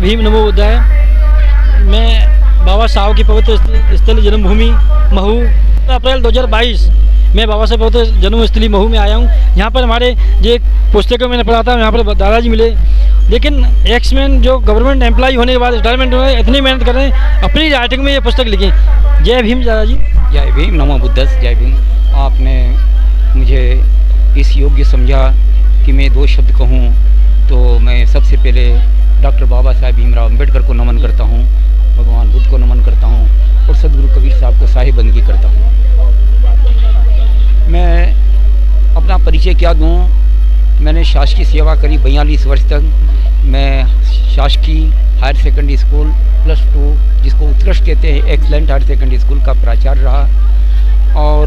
भीम नमो बुद्धाय। मैं बाबा साहब की पवित्र स्थल जन्मभूमि महू अप्रैल 2022 मैं बाबा साहब पवित्र जन्मस्थली महू में आया हूँ। यहाँ पर हमारे जो एक पुस्तकों मैंने पढ़ा था, यहाँ पर दादाजी मिले, लेकिन एक्समैन जो गवर्नमेंट एम्प्लॉय होने के बाद रिटायरमेंट हुए, इतनी मेहनत कर रहे हैं, अपनी राइटिंग में ये पुस्तक लिखी। जय भीम दादाजी। जय भीम नमो बुद्धस। जय भीम। आपने मुझे इस योग्य समझा कि मैं 2 शब्द कहूँ, तो मैं सबसे पहले डॉक्टर बाबा साहेब भीमराव अम्बेडकर को नमन करता हूँ, भगवान बुद्ध को नमन करता हूँ और सदगुरु कबीर साहब को साहिबंदगी करता हूँ। मैं अपना परिचय क्या दूँ, मैंने शासकीय सेवा करी 42 वर्ष तक। मैं शासकीय हायर सेकेंडरी स्कूल +2, जिसको उत्कृष्ट कहते हैं, एक्सलेंट हायर सेकेंडरी स्कूल का प्राचार्य रहा और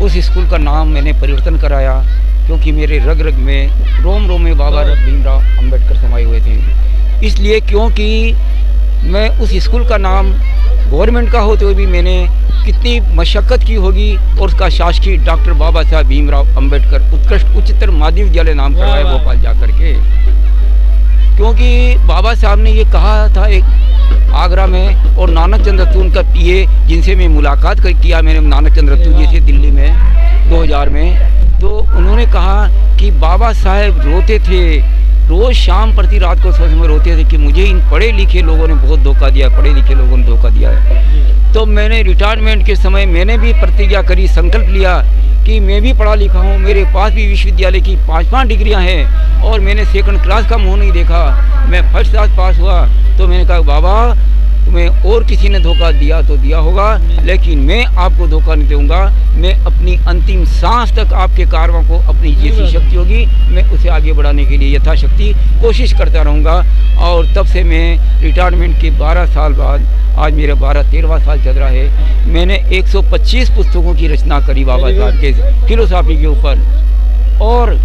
उस स्कूल का नाम मैंने परिवर्तन कराया क्योंकि मेरे रग रग में रोम रोम में बाबा भीमराव अम्बेडकर समाये हुए थे। इसलिए क्योंकि मैं उस स्कूल का नाम गवर्नमेंट का होते हुए भी मैंने कितनी मशक्क़त की होगी और उसका शासकीय डॉक्टर बाबा साहब भीमराव अम्बेडकर उत्कृष्ट उच्चतर माध्यमिक विद्यालय नाम करवाया भोपाल जा करके। क्योंकि बाबा साहब ने ये कहा था एक आगरा में, और नानक चंद्र रत्तू उनका पीए जिनसे मैं मुलाकात किया मैंने, नानक चंद्र रत्तू जी से दिल्ली में 2000 में, तो उन्होंने कहा कि बाबा साहब रोते थे, रोज़ शाम प्रति रात को सोच में रोते थे कि मुझे इन पढ़े लिखे लोगों ने बहुत धोखा दिया, पढ़े लिखे लोगों ने धोखा दिया है। तो मैंने रिटायरमेंट के समय मैंने भी प्रतिज्ञा करी, संकल्प लिया कि मैं भी पढ़ा लिखा हूँ, मेरे पास भी विश्वविद्यालय की 5 डिग्रियाँ हैं और मैंने सेकंड क्लास का मुँह नहीं देखा, मैं फर्स्ट क्लास पास हुआ। तो मैंने कहा बाबा तुम्हें और किसी ने धोखा दिया तो दिया होगा, लेकिन मैं आपको धोखा नहीं दूंगा। मैं अपनी अंतिम सांस तक आपके कारवां को अपनी जैसी शक्ति होगी मैं उसे आगे बढ़ाने के लिए यथाशक्ति कोशिश करता रहूँगा। और तब से मैं रिटायरमेंट के 12 साल बाद आज मेरा 13वां साल चल रहा है। मैंने 125 पुस्तकों की रचना करी बाबा साहब के फिलोसॉफी के ऊपर, और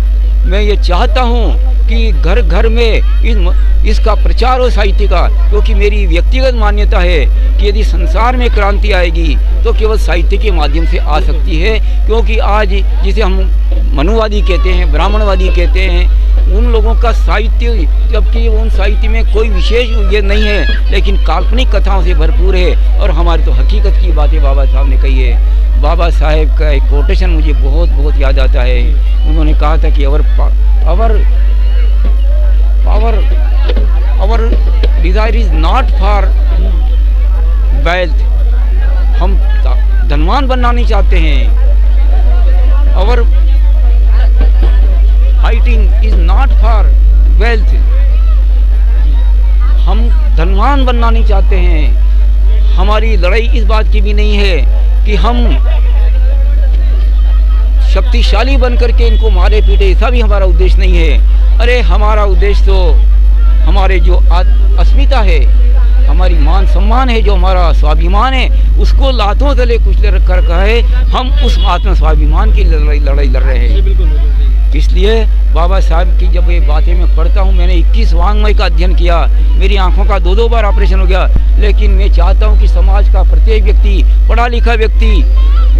मैं ये चाहता हूँ कि घर घर में इसका प्रचार हो साहित्य का, क्योंकि मेरी व्यक्तिगत मान्यता है कि यदि संसार में क्रांति आएगी तो केवल साहित्य के माध्यम से आ सकती है। क्योंकि आज जिसे हम मनुवादी कहते हैं, ब्राह्मणवादी कहते हैं, उन लोगों का साहित्य, जबकि उन साहित्य में कोई विशेष ये नहीं है, लेकिन काल्पनिक कथाओं से भरपूर है। और हमारी तो हकीकत की बातें बाबा साहब ने कही है। बाबा साहेब का एक कोटेशन मुझे बहुत याद आता है। उन्होंने कहा था कि our desire is not for wealth। हम धनवान बनना नहीं चाहते हैं। our fighting is not for wealth। हम धनवान बनना नहीं चाहते हैं। हमारी लड़ाई इस बात की भी नहीं है कि हम शक्तिशाली बनकर के इनको मारे पीटे, ऐसा भी हमारा उद्देश्य नहीं है। अरे हमारा उद्देश्य तो हमारे जो अस्मिता है, हमारी मान सम्मान है, जो हमारा स्वाभिमान है, उसको लातों तले कुचले रख कर है। हम उस आत्म स्वाभिमान की लड़ाई लड़ रहे हैं। इसलिए बाबा साहब की जब ये बातें मैं पढ़ता हूँ, मैंने 21 वाङ्मय का अध्ययन किया, मेरी आंखों का 2 बार ऑपरेशन हो गया, लेकिन मैं चाहता हूँ कि समाज का प्रत्येक व्यक्ति, पढ़ा लिखा व्यक्ति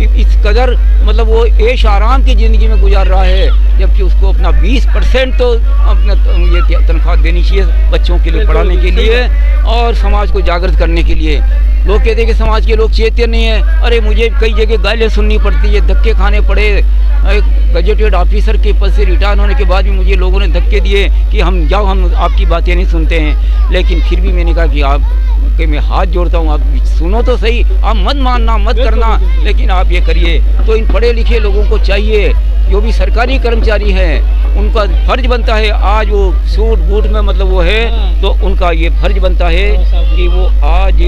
इस कदर मतलब वो ऐश आराम की ज़िंदगी में गुजार रहा है, जबकि उसको अपना 20% तो अपना ये तनख्वाह देनी चाहिए बच्चों के लिए पढ़ाने के लिए और समाज को जागृत करने के लिए। लोग कहते हैं कि समाज के लोग चेतन नहीं है। अरे मुझे कई जगह गालियाँ सुननी पड़ती है, धक्के खाने पड़े। एक गजेटेड ऑफिसर के पद से रिटायर होने के बाद भी मुझे लोगों ने धक्के दिए कि हम जाओ, हम आपकी बातें नहीं सुनते हैं। लेकिन फिर भी मैंने कहा कि आप कि मैं हाथ जोड़ता हूँ, आप सुनो तो सही, आप मत मानना मत करना, लेकिन आप ये करिए। तो इन पढ़े लिखे लोगों को चाहिए, जो भी सरकारी कर्मचारी हैं, उनका फर्ज बनता है, आज वो सूट बूट में मतलब वो है, तो उनका ये फर्ज बनता है कि वो आज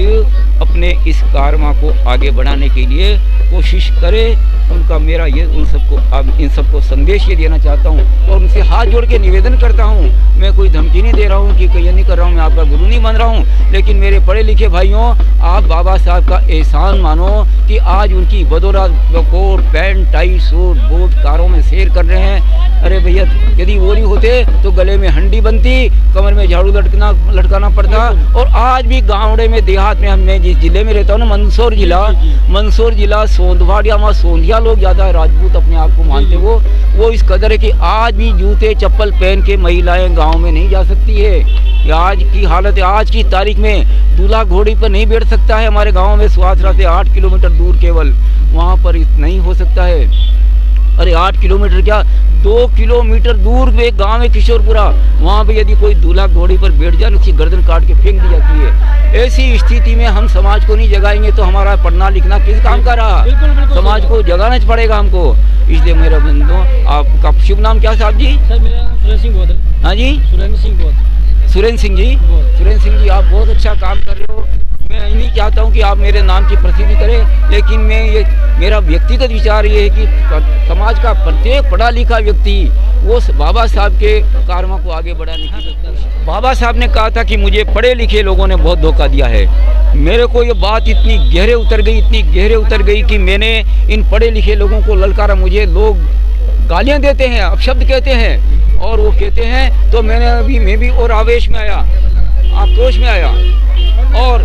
अपने इस कारवां को आगे बढ़ाने के लिए कोशिश करे। उनका मेरा ये इन सबको संदेश ये देना चाहता हूँ और उनसे हाथ जोड़ के निवेदन करता हूँ। मैं कोई धमकी नहीं दे रहा हूँ कि ये नहीं कर रहा हूँ, मैं आपका गुरु नहीं बन रहा हूँ, लेकिन मेरे पढ़े लिखे भाइयों, आप बाबा साहब का एहसान मानो कि आज उनकी बदौलत coat pant tie suit boot कारों में सैर कर रहे हैं। अरे भैया, यदि वो नहीं होते तो गले में हंडी बनती, कमर में झाड़ू लटकाना पड़ता। और आज भी गाँवड़े में देहात में, मैं जिस जिले में रहता हूँ ना, मंदसौर जिला सोंधवाड़िया, वहाँ सोंधिया लोग ज़्यादा राजपूत अपने आप को मानते, वो इस कदर है कि आज भी जूते चप्पल पहन के महिलाएं गांव में नहीं जा सकती है। ये आज की हालत है। आज की तारीख में दूल्हा घोड़ी पर नहीं बैठ सकता है। हमारे गांव में सुहासरा से 8 किलोमीटर दूर केवल वहाँ पर नहीं हो सकता है। अरे 8 किलोमीटर क्या, 2 किलोमीटर दूर एक गांव है किशोरपुरा, वहाँ पे यदि कोई दूल्हा घोड़ी पर बैठ जाए उसकी गर्दन काट के फेंक दी जाती है। ऐसी स्थिति में हम समाज को नहीं जगाएंगे तो हमारा पढ़ना लिखना किस काम का रहा। समाज को जगाना पड़ेगा हमको। इसलिए मेरा बंधु, आपका शुभ नाम क्या साहब जी? सर मेरा नाम सुरेंद्र सिंह बोध है। हाँ जी, सुरेंद्र सिंह बोध। सुरेंद्र सिंह जी, सुरेंद्र सिंह जी आप बहुत अच्छा काम कर रहे हो। मैं नहीं चाहता हूँ कि आप मेरे नाम की प्रसिद्धि करें, लेकिन मेरा व्यक्तिगत विचार ये है कि समाज का प्रत्येक पढ़ा लिखा व्यक्ति वो बाबा साहब के कार्यों को आगे बढ़ाने की कोशिश। बाबा साहब ने कहा था कि मुझे पढ़े लिखे लोगों ने बहुत धोखा दिया है। मेरे को ये बात इतनी गहरे उतर गई कि मैंने इन पढ़े लिखे लोगों को ललकारा। मुझे लोग गालियाँ देते हैं, अपशब्द कहते हैं और वो कहते हैं, तो मैं भी और आवेश में आया, आक्रोश में आया और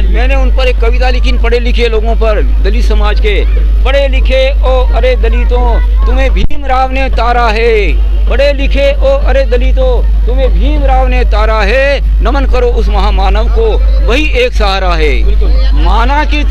मैंने उन पर एक कविता लिखी। पढ़े लिखे लोगों पर, दलित समाज के पढ़े लिखे ओ अरे दलितों तुम्हें भीमराव ने तारा है। पढ़े लिखे ओ अरे दलितों तुम्हें भीमराव ने तारा है। नमन करो उस महामानव को, वही एक सहारा है। माना कि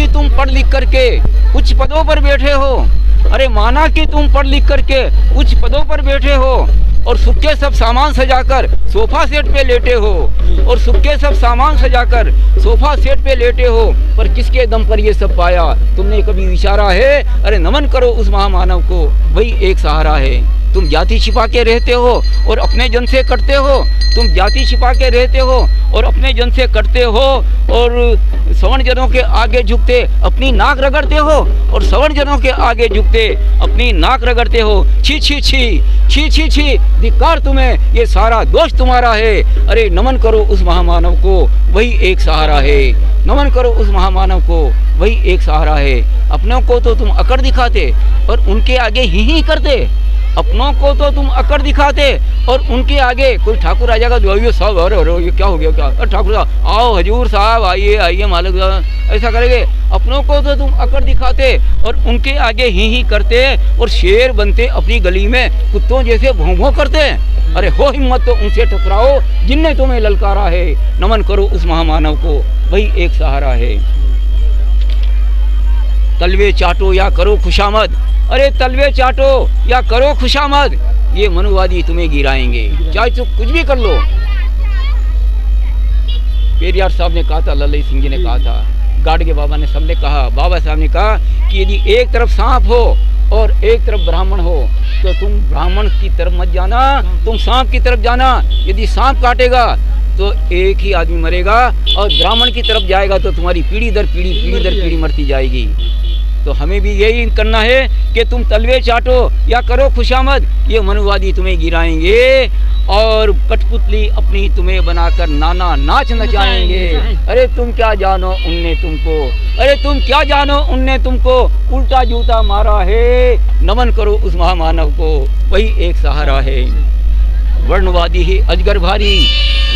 तुम पढ़ लिख करके उच्च पदों पर बैठे हो। अरे माना कि तुम पढ़ लिख करके उच्च पदों पर बैठे हो और सुख के सब सामान सजाकर सोफा सेट पे लेटे हो, और सुख के सब सामान सजाकर सोफा सेट पे लेटे हो, पर किसके दम पर ये सब पाया तुमने कभी विचारा है। अरे नमन करो उस महामानव को, वही एक सहारा है। तुम जाति छिपा के रहते हो और अपने जन से कटते हो। तुम जाति छिपा के रहते हो और अपने जन से कटते हो, और सवर्ण जनों के आगे झुकते अपनी नाक रगड़ते हो, और सवर्ण जनों के आगे झुकते अपनी नाक रगड़ते हो। छी छी छी छी छी छी, धिक्कार तुम्हें, ये सारा दोष तुम्हारा है। अरे नमन करो उस महामानव को, वही एक सहारा है। नमन करो उस महामानव को, वही एक सहारा है। अपनों को तो तुम अकड़ दिखाते और उनके आगे ही करते। अपनों को तो तुम अकड़ दिखाते और उनके आगे कोई ठाकुर आ जाएगा तो ये सब अरे ये क्या हो गया, क्या ठाकुर साहब आओ, हजूर साहब आइए मालिक साहब, ऐसा करेंगे। अपनों को तो तुम अकड़ दिखाते और उनके आगे ही करते और शेर बनते अपनी गली में कुत्तों जैसे भौं-भौं करते। अरे हो हिम्मत तो उनसे टकराओ जिनने तुम्हें ललकारा है। नमन करो उस महामानव को, वही एक सहारा है। तलवे चाटो या करो खुशामद, अरे तलवे चाटो या करो खुशामद, ये मनुवादी तुम्हें गिराएंगे, चाहे तो कुछ भी कर लो। पेरियार साहब ने कहा था, लल्लई सिंह जी ने कहा था, गाडगे बाबा ने, सबने कहा, बाबा साहब ने कहा कि यदि एक तरफ सांप हो और एक तरफ ब्राह्मण हो तो तुम ब्राह्मण की तरफ मत जाना, तुम सांप की तरफ जाना। यदि सांप काटेगा तो एक ही आदमी मरेगा और ब्राह्मण की तरफ जाएगा तो तुम्हारी पीढ़ी दर पीढ़ी मरती जाएगी। तो हमें भी यही करना है कि तुम तलवे चाटो या करो खुशामद, ये मनुवादी तुम्हें गिराएंगे और कठपुतली अपनी तुम्हें बनाकर नाना नाच नचाएंगे। अरे तुम क्या जानो उनने तुमको, अरे तुम क्या जानो उनने तुमको उल्टा जूता मारा है। नमन करो उस महामानव को, वही एक सहारा है। वर्णवादी है अजगर भारी,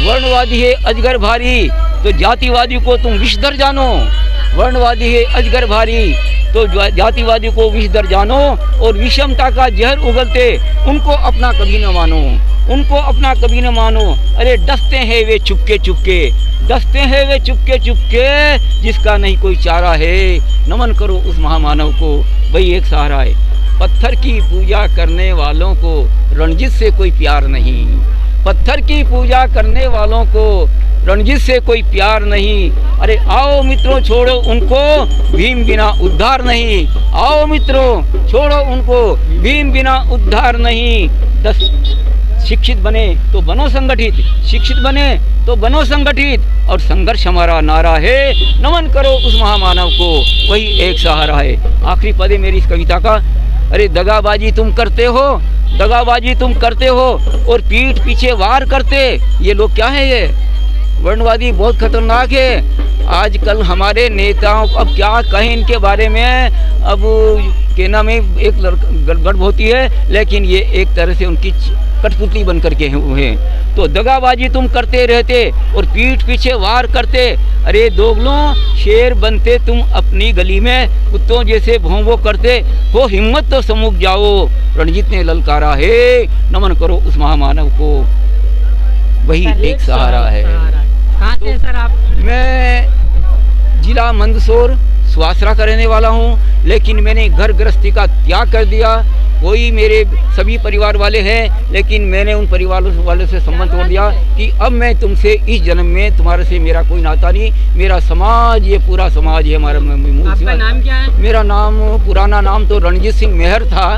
वर्णवादी है अजगर भारी, तो जातिवादी को तुम विषधर जानो। वर्णवादी है अजगर भारी, तो जातिवादी को विषधर जानो, और विषमता का जहर उगलते उनको अपना कभी न मानो, उनको अपना कभी न मानो। अरे डसते हैं वे चुपके चुपके, डसते हैं वे चुपके चुपके, जिसका नहीं कोई चारा है। नमन करो उस महामानव को, वही एक सहारा है। पत्थर की पूजा करने वालों को रणजीत से कोई प्यार नहीं, पत्थर की पूजा करने वालों को रणजीत से कोई प्यार नहीं। अरे आओ मित्रों छोड़ो उनको, भीम बिना उद्धार नहीं। आओ मित्रों छोड़ो उनको, भीम बिना उद्धार नहीं। 10 शिक्षित बने तो बनो संगठित, शिक्षित बने तो बनो संगठित, और संघर्ष हमारा नारा है। नमन करो उस महामानव को, वही एक सहारा है। आखिरी पद है मेरी इस कविता का। अरे दगाबाजी तुम करते हो, दगाबाजी तुम करते हो और पीठ पीछे वार करते, ये लोग क्या है? ये वर्णवादी बहुत खतरनाक है। आजकल हमारे नेताओं, अब क्या कहें इनके बारे में, अब कहना में एक गड़बड़ होती है, लेकिन ये एक तरह से उनकी कठपुतली बन करके हुए हैं। तो दगाबाजी तुम करते रहते और पीठ पीछे वार करते। अरे दोगलों, शेर बनते तुम अपनी गली में, कुत्तों जैसे भौंवो करते हो हिम्मत तो समुख जाओ। रणजीत ने ललकारा है, नमन करो उस महामानव को, वही एक सहारा है। कहाँ से सर आप? मैं जिला मंदसौर सुवासरा का रहने वाला हूँ, लेकिन मैंने घर गृहस्थी का त्याग कर दिया। कोई मेरे सभी परिवार वाले हैं, लेकिन मैंने उन परिवार वालों से संबंध तोड़ दिया कि अब मैं तुमसे इस जन्म में तुम्हारे से मेरा कोई नाता नहीं। मेरा समाज, ये पूरा समाज है हमारा। आपका नाम क्या है? मेरा नाम, पुराना नाम तो रणजीत सिंह मेहर था,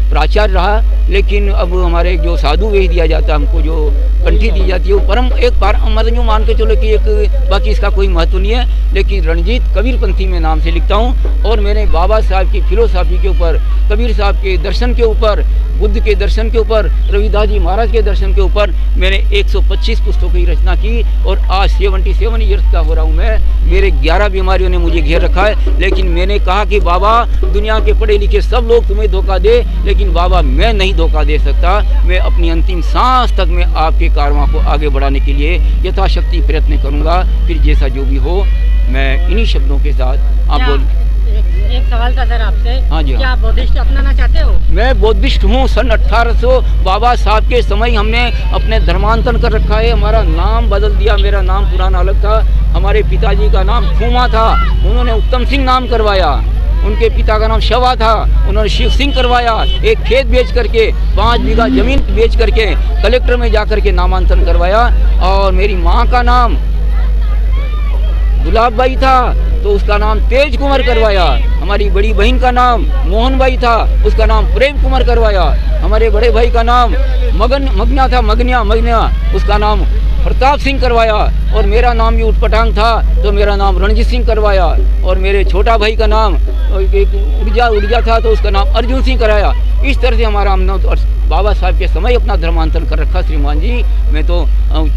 प्राचार्य रहा, लेकिन अब हमारे जो साधु वेश दिया जाता है, हमको जो कंठी दी जाती है, वो परम एक मतलब यूँ मान के चलो कि एक, बाकी इसका कोई महत्व नहीं है। लेकिन रणजीत कबीरपंथी में नाम से लिखता हूँ। और मैंने बाबा साहब की फिलोसॉफी के ऊपर, कबीर साहब के दर्शन के ऊपर, बुद्ध के दर्शन के ऊपर, रविदास जी महाराज के दर्शन के ऊपर मैंने 125 पुस्तकों की रचना की। और आज 77 ईयर्स का हो रहा हूँ मैं। मेरे 11 बीमारियों ने मुझे घेर रखा है, लेकिन मैंने कहा कि बाबा, दुनिया के पढ़े लिखे सब लोग तुम्हें धोखा दे, लेकिन बाबा मैं नहीं धोखा दे सकता। मैं अपनी अंतिम सांस तक मैं आपके कारवां को आगे बढ़ाने के लिए यथाशक्ति प्रयत्न करूँगा। फिर जैसा जो भी हो, मैं इन्हीं शब्दों के साथ आप बोल। एक सवाल था सर आपसे। हाँ जी, क्या आप बौद्धिस्ट अपनाना चाहते हो? मैं बौद्धिस्ट हूँ। सन 1800 बाबा साहब के समय हमने अपने धर्मांतरण कर रखा है। हमारा नाम बदल दिया। मेरा नाम पुराना अलग था। हमारे पिताजी का नाम फूमा था, उन्होंने उत्तम सिंह नाम करवाया। उनके पिता का नाम शवा था, उन्होंने शिव सिंह करवाया। एक खेत बेच करके, 5 बीघा जमीन बेच करके कलेक्टर में जा करके नामांतरण करवाया। और मेरी माँ का नाम गुलाबबाई था, तो उसका नाम तेज कुमार करवाया। हमारी बड़ी बहन का नाम मोहनबाई था, उसका नाम प्रेम कुमार करवाया। हमारे बड़े भाई का नाम मगन्या था, मगन्या, उसका नाम प्रताप सिंह करवाया। और मेरा नाम भी उटपटांग था, तो मेरा नाम रणजीत सिंह करवाया। और मेरे छोटा भाई का नाम उड़जा था, तो उसका नाम अर्जुन सिंह कराया। इस तरह से हमारा हमने तो बाबा साहब के समय अपना धर्मांतरण कर रखा। श्रीमान जी, मैं तो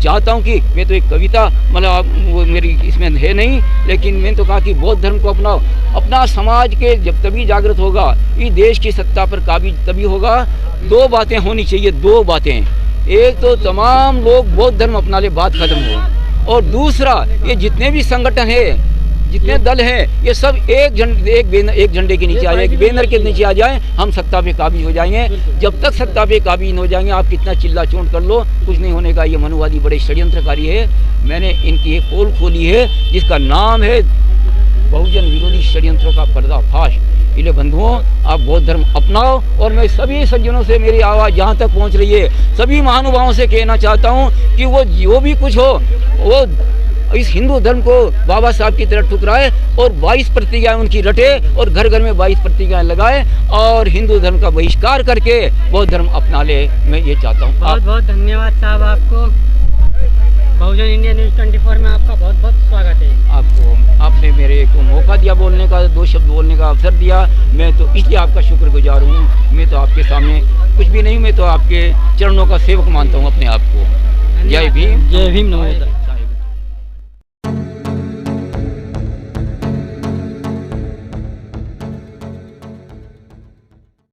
चाहता हूँ कि मैं तो एक कविता, मतलब वो मेरी इसमें है नहीं, लेकिन मैंने तो कहा कि बौद्ध धर्म को अपनाओ। अपना समाज के जब तभी जागृत होगा, इस देश की सत्ता पर काबिज तभी होगा। 2 बातें होनी चाहिए, 2 बातें। एक तो तमाम लोग बौद्ध धर्म अपना ले, बात खत्म हो। और दूसरा, ये जितने भी संगठन है, जितने दल हैं, ये सब एक झंडे के नीचे आ जाए, एक बैनर के नीचे आ जाए, हम सत्ता पे काबिज हो जाएंगे। जब तक सत्ता पे काबिज हो जाएंगे, आप कितना चिल्ला चोट कर लो, कुछ नहीं होने का। ये मनुवादी बड़े षड्यंत्रकारी है। मैंने इनकी एक पोल खोली है, जिसका नाम है बहुजन विरोधी षड्यंत्रों का पर्दाफाश। इसलिए बंधुओं, आप बौद्ध धर्म अपनाओ। और मैं सभी सज्जनों से, मेरी आवाज़ जहाँ तक पहुँच रही है, सभी महानुभावों से कहना चाहता हूँ कि वो जो भी कुछ हो, वो इस हिंदू धर्म को बाबा साहब की तरह ठुकराए और 22 प्रतिज्ञाएं उनकी रटे और घर घर में 22 प्रतिज्ञाएं लगाए और हिंदू धर्म का बहिष्कार करके बौद्ध धर्म अपना ले। मैं ये चाहता हूँ। बहुत बहुत धन्यवाद साहब आपको। बहुजन इंडिया न्यूज़ 24 में आपका बहुत बहुत स्वागत है। आपने मेरे को मौका दिया बोलने का, 2 शब्द बोलने का अवसर दिया। मैं तो इसलिए आपका शुक्रगुजार हूँ। मैं तो आपके सामने कुछ भी नहीं, मैं तो आपके चरणों का सेवक मानता हूँ अपने आप को। जय भीम। जय भीम। नमो बुद्धाय।